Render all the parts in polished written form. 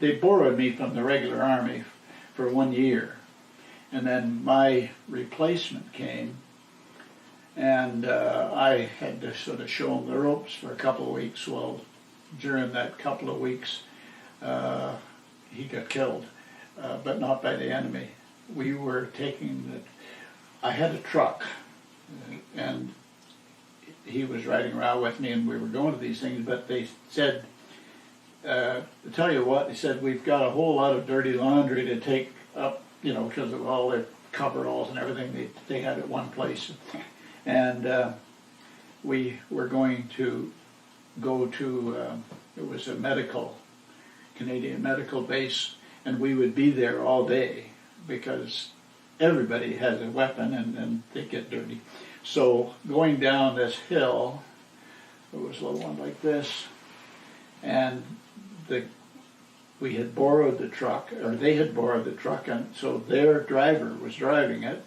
they borrowed me from the regular army for 1 year. And then my replacement came, and I had to sort of show him the ropes for a couple of weeks. Well, during that couple of weeks, he got killed, but not by the enemy. We were I had a truck, and he was riding around with me, and we were going to these things, but they said, to tell you what, they said, we've got a whole lot of dirty laundry to take up, because of all their coveralls and everything they had at one place. And we were going to go to, it was a Canadian medical base, and we would be there all day because everybody has a weapon and they get dirty. So going down this hill, it was a little one like this, and we had borrowed the truck, or they had borrowed the truck, and so their driver was driving it,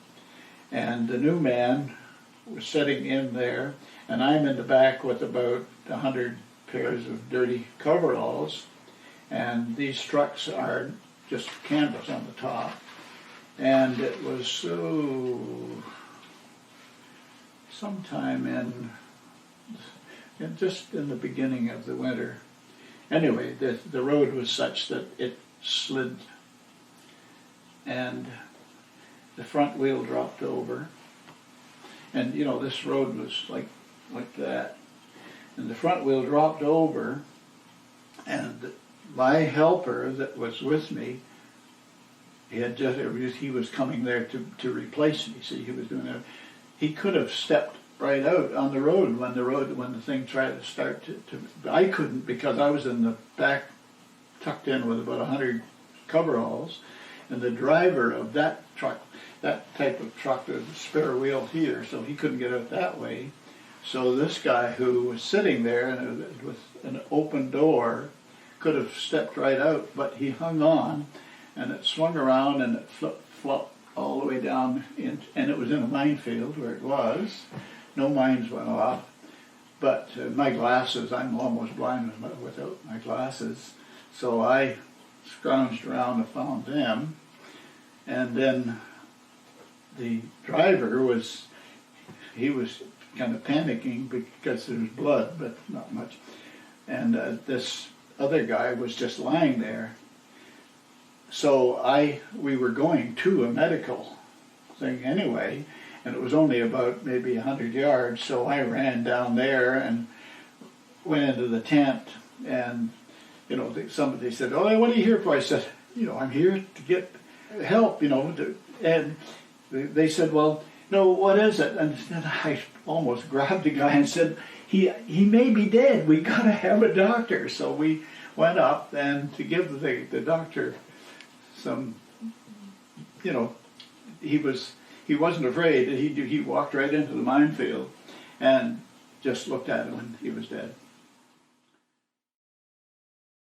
and the new man was sitting in there, and I'm in the back with about 100 pairs of dirty coveralls, and these trucks are just canvas on the top, and it was sometime just in the beginning of the winter. Anyway, the road was such that it slid, and the front wheel dropped over, and this road was like that, and the front wheel dropped over, and my helper that was with me, he was coming there to replace me. See, he was doing that. He could have stepped right out on the road when the thing tried to start to I couldn't, because I was in the back tucked in with about 100 coveralls, and the driver of that truck, that type of truck, there's a spare wheel here, so he couldn't get out that way. So this guy who was sitting there and with an open door could have stepped right out, but he hung on, and it swung around and it flopped all the way down, and it was in a minefield where it was. No mines went off, but my glasses, I'm almost blind without my glasses, so I scrounged around and found them, and then the driver was kind of panicking because there was blood, but not much, and this other guy was just lying there. So we were going to a medical thing anyway, and it was only about maybe 100 yards, so I ran down there and went into the tent, and somebody said, "Oh, what are you here for?" I said, "I'm here to get help, and they said, "Well, no, what is it?" And then I almost grabbed the guy and said, he may be dead, we gotta have a doctor. So we went up, and to give the doctor some, he wasn't afraid. He walked right into the minefield and just looked at him, and he was dead.